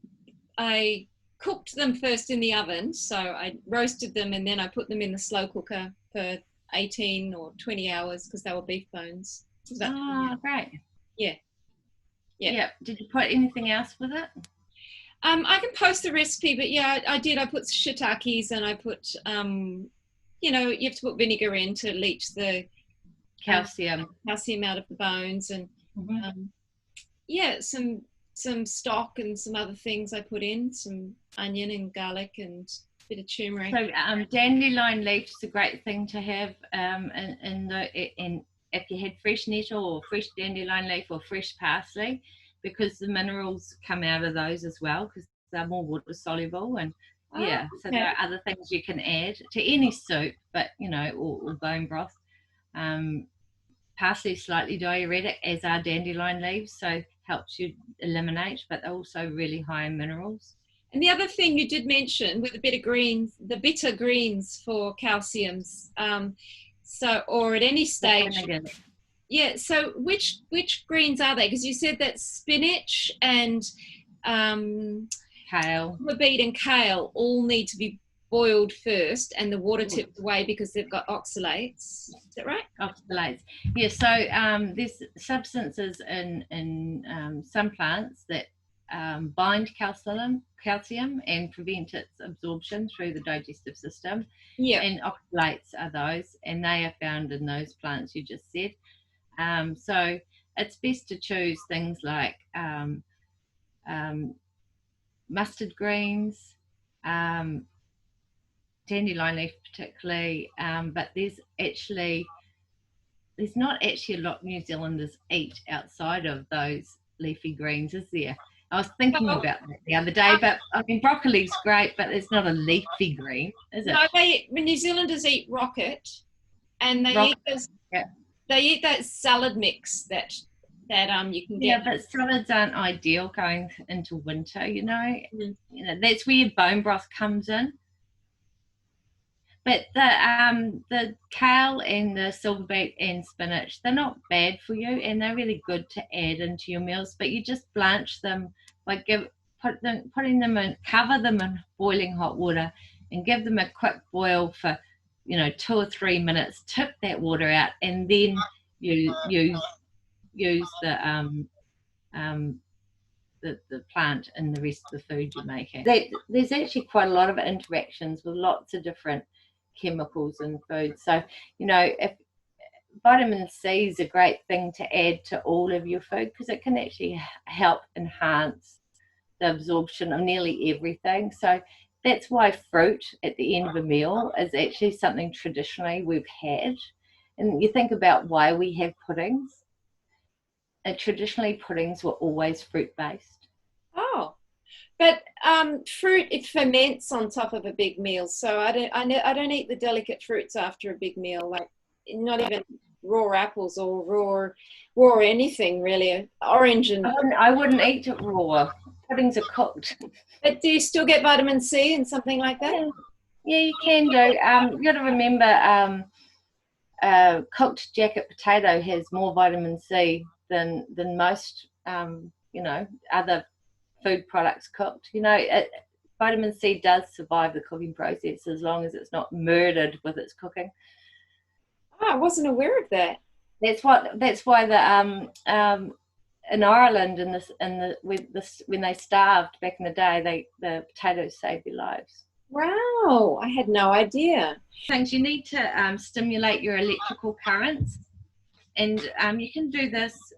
cooked them first in the oven, so I roasted them and then I put them in the slow cooker for 18 or 20 hours because they were beef bones. Great. Yeah. Did you put anything else with it? I can post the recipe, but yeah, I did. I put shiitakes and I put, you have to put vinegar in to leach the calcium out of the bones, and some stock and some other things I put in, some onion and garlic and a bit of turmeric. So dandelion leaf is a great thing to have in if you had fresh nettle or fresh dandelion leaf or fresh parsley, because the minerals come out of those as well because they're more water soluble. And so there are other things you can add to any soup, but or bone broth. Parsley is slightly diuretic, as are dandelion leaves, so helps you eliminate, but they're also really high in minerals. And the other thing you did mention with a bit of greens, the bitter greens for calciums. Or at any stage. Yeah. So which greens are they? Because you said that spinach and kale, beet and kale all need to be boiled first, and the water tipped away because they've got oxalates. Is that right? Oxalates. Yeah. So there's substances in some plants that bind calcium and prevent its absorption through the digestive system. Yeah. And oxalates are those, and they are found in those plants you just said. So it's best to choose things like mustard greens, dandelion leaf particularly, but there's not actually a lot New Zealanders eat outside of those leafy greens, is there? I was thinking about that the other day, but I mean, broccoli's great, but it's not a leafy green, is it? No, New Zealanders eat rocket, and they eat that salad mix that you can get. Yeah, but salads aren't ideal going into winter, that's where bone broth comes in. But the kale and the silver beet and spinach, they're not bad for you, and they're really good to add into your meals. But you just blanch them by putting them in, cover them in boiling hot water, and give them a quick boil for 2 or 3 minutes. Tip that water out, and then you use the plant in the rest of the food you're making. There's actually quite a lot of interactions with lots of different chemicals in food. So, if vitamin C is a great thing to add to all of your food, because it can actually help enhance the absorption of nearly everything. So that's why fruit at the end of a meal is actually something traditionally we've had. And you think about why we have puddings. And traditionally puddings were always fruit-based. Oh, but fruit, it ferments on top of a big meal. So I don't eat the delicate fruits after a big meal, like not even raw apples or raw anything really. Orange and I wouldn't eat it raw. Puddings are cooked. But do you still get vitamin C and something like that? Yeah, you can do. You got to remember, cooked jacket potato has more vitamin C than most other food products cooked. Vitamin C does survive the cooking process as long as it's not murdered with its cooking. Oh, I wasn't aware of that. That's why the in Ireland when they starved back in the day, the potatoes saved their lives. Wow, I had no idea. Things you need to stimulate your electrical currents, and you can do this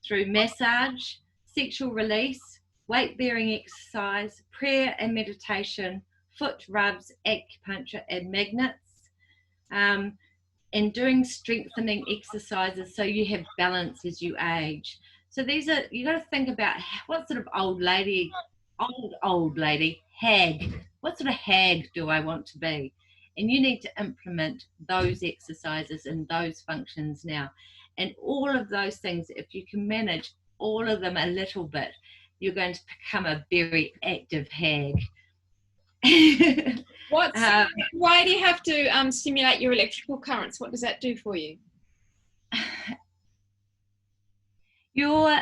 through massage, sexual release, weight-bearing exercise, prayer and meditation, foot rubs, acupuncture and magnets, and doing strengthening exercises so you have balance as you age. So these are, you got to think about what sort of old lady, hag, what sort of hag do I want to be? And you need to implement those exercises and those functions now. And all of those things, if you can manage all of them a little bit, you're going to become a very active hag. Why do you have to stimulate your electrical currents? What does that do for you? Your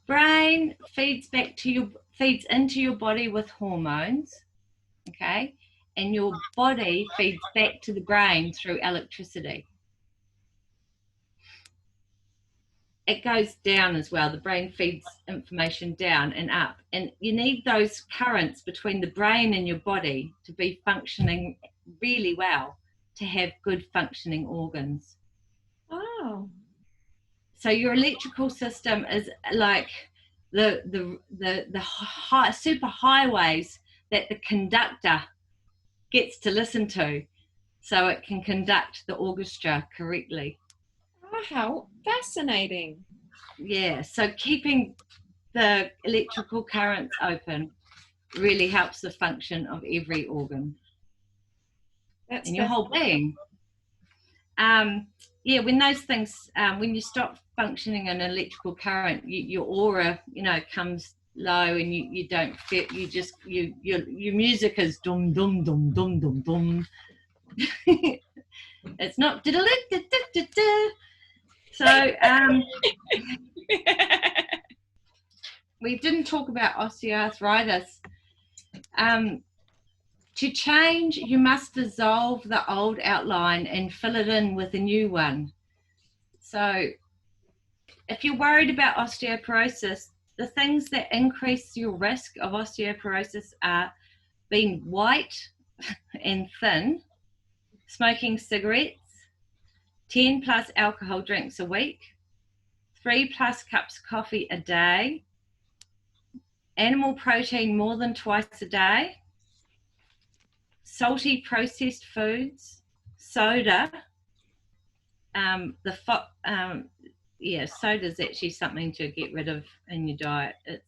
brain feeds into your body with hormones, okay, and your body feeds back to the brain through electricity. It goes down as well. The brain feeds information down and up, and you need those currents between the brain and your body to be functioning really well, to have good functioning organs. Oh. So your electrical system is like the super highways that the conductor gets to listen to, so it can conduct the orchestra correctly. Oh, how fascinating. Yeah, so keeping the electrical currents open really helps the function of every organ and your whole being. Yeah, when those things, when you stop functioning in electrical current, your aura, comes low, and you don't feel, your music is dum dum dum dum dum dum. It's not so we didn't talk about osteoarthritis. To change, you must dissolve the old outline and fill it in with a new one. So if you're worried about osteoporosis, the things that increase your risk of osteoporosis are being white and thin, smoking cigarettes, 10 plus alcohol drinks a week, 3 plus cups of coffee a day, animal protein more than twice a day, salty processed foods, soda. Soda is actually something to get rid of in your diet. It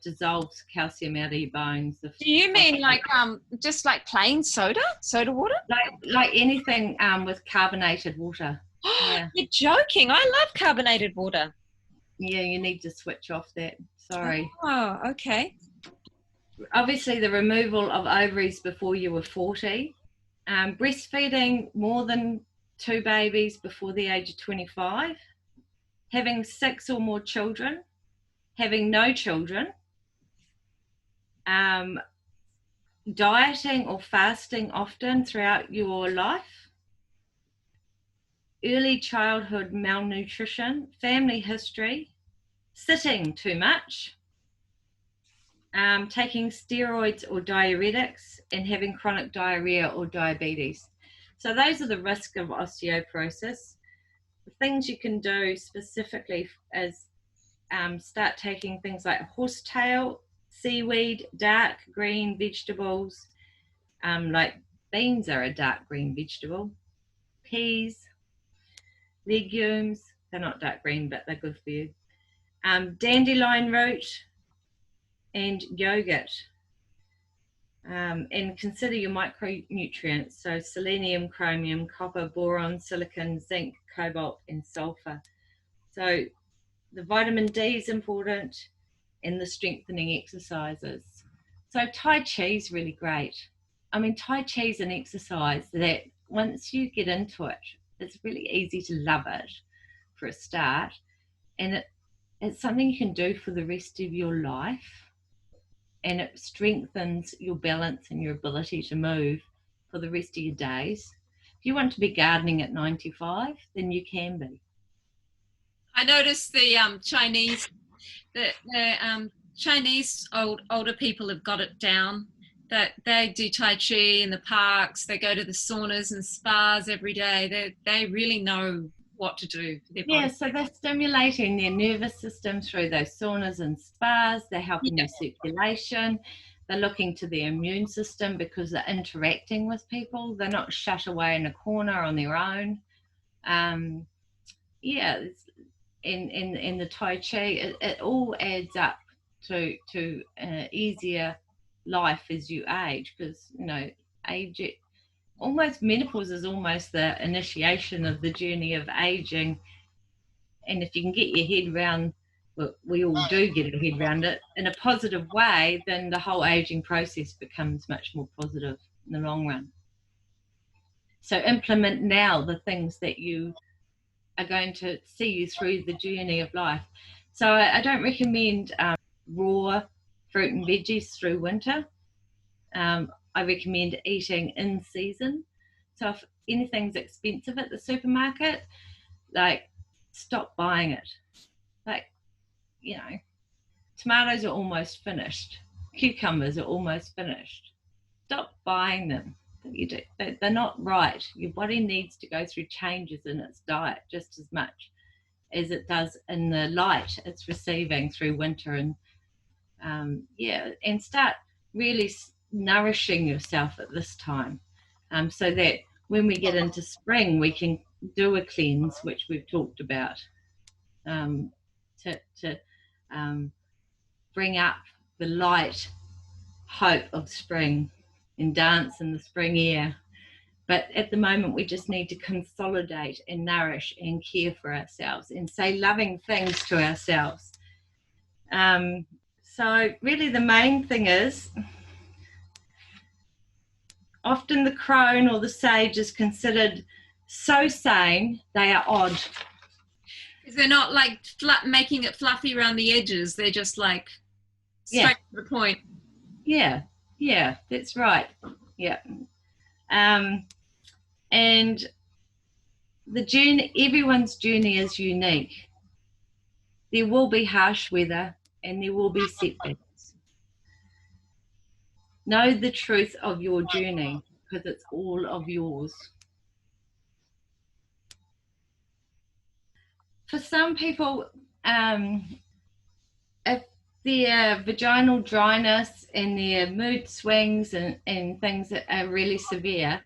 dissolves calcium out of your bones. Do you mean like just like plain soda water? Like anything with carbonated water. Yeah. You're joking. I love carbonated water. Yeah, you need to switch off that. Sorry. Oh, okay. Obviously, the removal of ovaries before you were 40. Breastfeeding more than 2 babies before the age of 25. Having 6 or more children. Having no children. Dieting or fasting often throughout your life. Early childhood malnutrition. Family history. Sitting too much. Taking steroids or diuretics, and having chronic diarrhea or diabetes. So those are the risks of osteoporosis. The things you can do specifically is start taking things like horsetail, seaweed, dark green vegetables, like beans are a dark green vegetable, peas, legumes, they're not dark green, but they're good for you, dandelion root, and yogurt. And consider your micronutrients, so selenium, chromium, copper, boron, silicon, zinc, cobalt, and sulfur. So the vitamin D is important, and the strengthening exercises. So Tai Chi is really great. I mean, Tai Chi is an exercise that once you get into it, it's really easy to love it for a start, and it's something you can do for the rest of your life. And it strengthens your balance and your ability to move for the rest of your days. If you want to be gardening at 95, then you can be. I noticed the Chinese older people have got it down. That they do Tai Chi in the parks. They go to the saunas and spas every day. They really know what to do for their Yeah, body. so they're stimulating their nervous system through those saunas and spas. They're helping their circulation. They're looking to their immune system because they're interacting with people. They're not shut away in a corner on their own. Yeah, in the Tai Chi, it all adds up to an easier life as you age, because age, almost menopause is almost the initiation of the journey of aging. And if you can get your head around, well, we all do get our head around it in a positive way, then the whole aging process becomes much more positive in the long run. So implement now the things that you are going to see you through the journey of life. So I don't recommend raw fruit and veggies through winter. I recommend eating in season. So if anything's expensive at the supermarket, like, stop buying it. Like, tomatoes are almost finished. Cucumbers are almost finished. Stop buying them. They're not right. Your body needs to go through changes in its diet just as much as it does in the light it's receiving through winter. And start really nourishing yourself at this time, so that when we get into spring, we can do a cleanse, which we've talked about, to bring up the light hope of spring and dance in the spring air. But at the moment, we just need to consolidate and nourish and care for ourselves and say loving things to ourselves. So really the main thing is, often the crone or the sage is considered so sane, they are odd. Because they're not like making it fluffy around the edges. They're just like straight to the point. Yeah, that's right. Yeah. And the journey, everyone's journey is unique. There will be harsh weather and there will be setbacks. Know the truth of your journey, because it's all of yours. For some people, if their vaginal dryness and their mood swings and things that are really severe,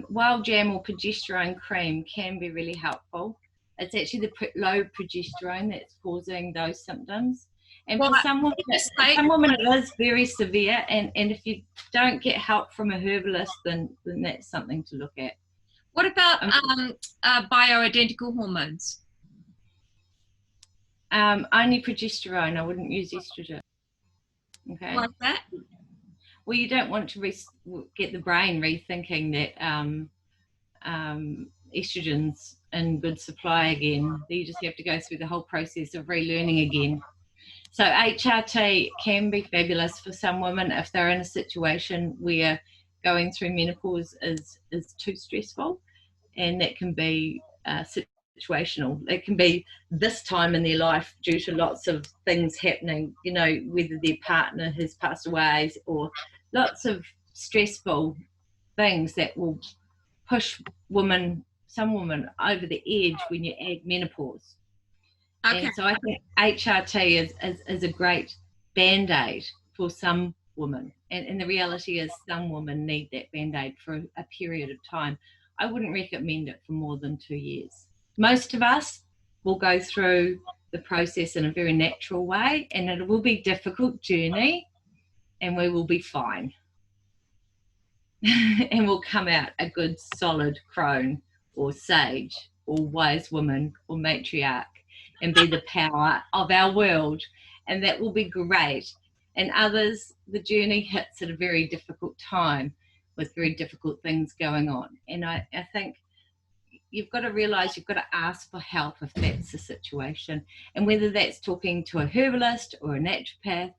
wild jam or progesterone cream can be really helpful. It's actually the low progesterone that's causing those symptoms. And for some women it is very severe, and if you don't get help from a herbalist, then that's something to look at. What about bioidentical hormones? Only progesterone. I wouldn't use estrogen. Okay. Like that? Well, you don't want to get the brain rethinking that estrogen's in good supply again. You just have to go through the whole process of relearning again. So HRT can be fabulous for some women if they're in a situation where going through menopause is too stressful, and that can be situational. It can be this time in their life due to lots of things happening, whether their partner has passed away or lots of stressful things that will push some women over the edge when you add menopause. Okay. And so I think HRT is a great band-aid for some women. And the reality is some women need that band-aid for a period of time. I wouldn't recommend it for more than 2 years. Most of us will go through the process in a very natural way, and it will be a difficult journey, and we will be fine. And we'll come out a good solid crone or sage or wise woman or matriarch and be the power of our world, and that will be great. And others, the journey hits at a very difficult time with very difficult things going on. And I think you've got to realise you've got to ask for help if that's the situation. And whether that's talking to a herbalist or a naturopath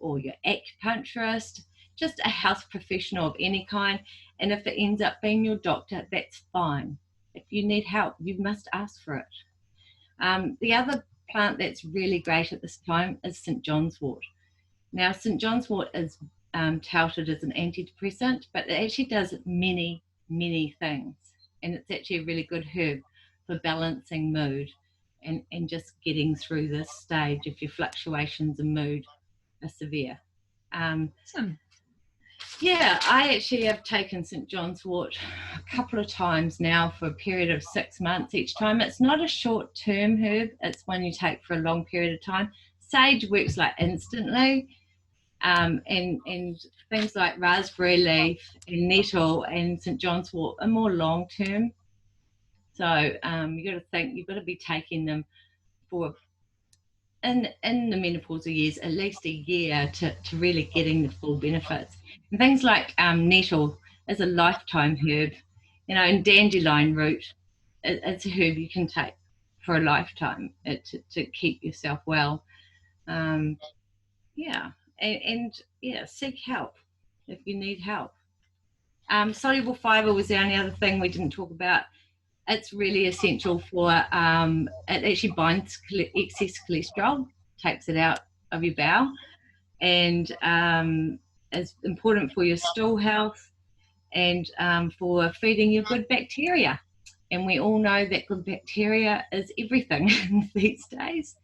or your acupuncturist, just a health professional of any kind. And if it ends up being your doctor, that's fine. If you need help, you must ask for it. The other plant that's really great at this time is St. John's wort. Now, St. John's wort is touted as an antidepressant, but it actually does many, many things. And it's actually a really good herb for balancing mood and just getting through this stage if your fluctuations in mood are severe. Awesome. Yeah, I actually have taken St. John's wort a couple of times now for a period of 6 months each time. It's not a short-term herb, it's one you take for a long period of time. Sage works like instantly, and things like raspberry leaf and nettle and St. John's wort are more long-term. So you got to think, you've got to be taking them for in the menopausal years at least a year to really getting the full benefits. And things like nettle is a lifetime herb, you know, and dandelion root, it's a herb you can take for a lifetime to keep yourself well. Yeah, and yeah, seek help if you need help. Soluble fibre was the only other thing we didn't talk about. It's really essential for, it actually binds excess cholesterol, takes it out of your bowel, and is important for your stool health and for feeding your good bacteria. And we all know that good bacteria is everything these days.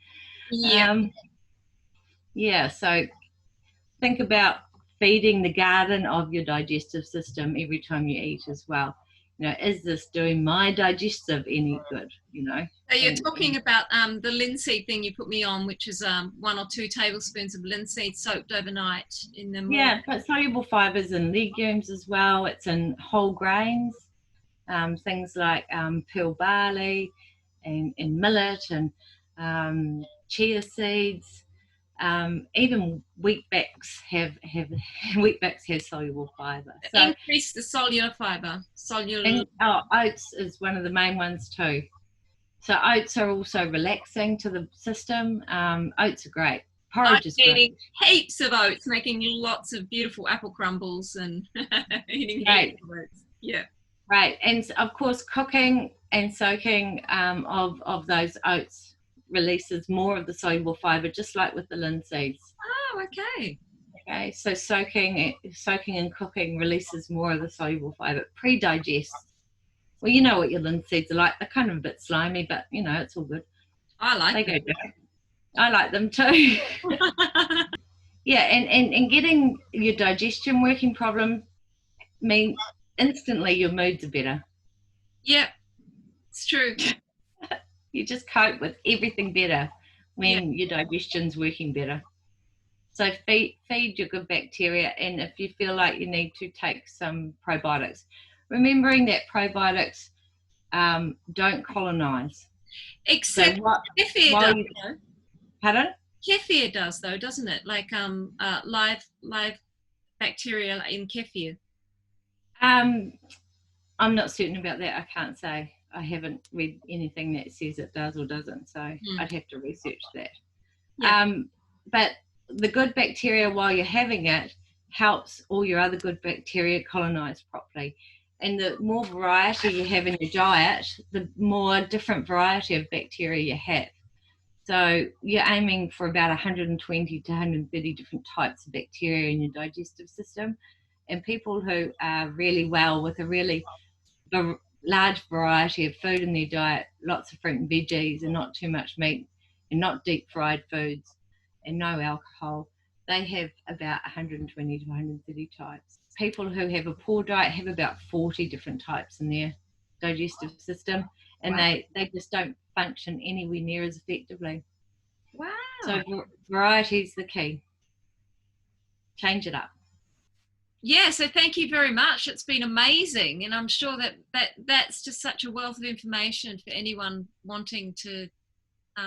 Yeah, so think about feeding the garden of your digestive system every time you eat as well. You know, is this doing my digestive any good, you know? So you're talking about the linseed thing you put me on, which is 1 or 2 tablespoons of linseed soaked overnight in the morning. Yeah, but soluble fibres in legumes as well. It's in whole grains, things like pearl barley and millet and chia seeds. Even wheatbacks have soluble fibre. So increase the cellular fibre. Oats is one of the main ones too. So oats are also relaxing to the system. Oats are great. Porridge is great. Eating heaps of oats, making lots of beautiful apple crumbles and eating heaps of oats. Yeah. Right, and of course cooking and soaking of those oats releases more of the soluble fibre, just like with the linseeds. Oh, okay. Okay, so soaking and cooking releases more of the soluble fibre. Pre-digests. Well, you know what your linseeds are like. They're kind of a bit slimy, but you know, it's all good. I like them. I like them too. Yeah, and getting your digestion working problem means instantly your moods are better. Yeah, it's true. You just cope with everything better when your digestion's working better. So feed your good bacteria, and if you feel like you need to, take some probiotics. Remembering that probiotics don't colonize. Except kefir does. Pardon? Kefir does though, doesn't it? Like live bacteria in kefir. I'm not certain about that. I can't say. I haven't read anything that says it does or doesn't, so I'd have to research that. Yeah. But the good bacteria, while you're having it, helps all your other good bacteria colonize properly. And the more variety you have in your diet, the more different variety of bacteria you have. So you're aiming for about 120 to 130 different types of bacteria in your digestive system. And people who are really well with a really large variety of food in their diet, lots of fruit and veggies and not too much meat and not deep fried foods and no alcohol, they have about 120 to 130 types. People who have a poor diet have about 40 different types in their digestive system, and they just don't function anywhere near as effectively. Wow. So variety is the key. Change it up. Yeah, so thank you very much. It's been amazing, and I'm sure that's just such a wealth of information for anyone wanting to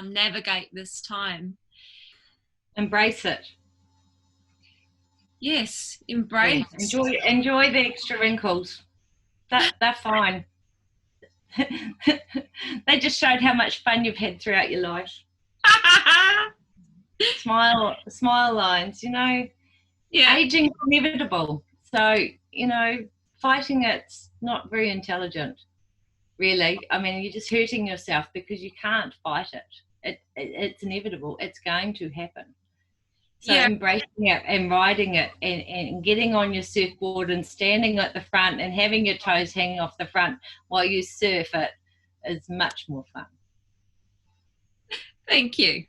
navigate this time. Embrace it. Yes, embrace. Yeah. Enjoy the extra wrinkles. They're fine. They just showed how much fun you've had throughout your life. Smile lines, you know. Yeah. Aging's inevitable. So, you know, fighting it's not very intelligent, really. I mean, you're just hurting yourself because you can't fight it. It's inevitable. It's going to happen. So embracing it and riding it and getting on your surfboard and standing at the front and having your toes hanging off the front while you surf it, is much more fun. Thank you.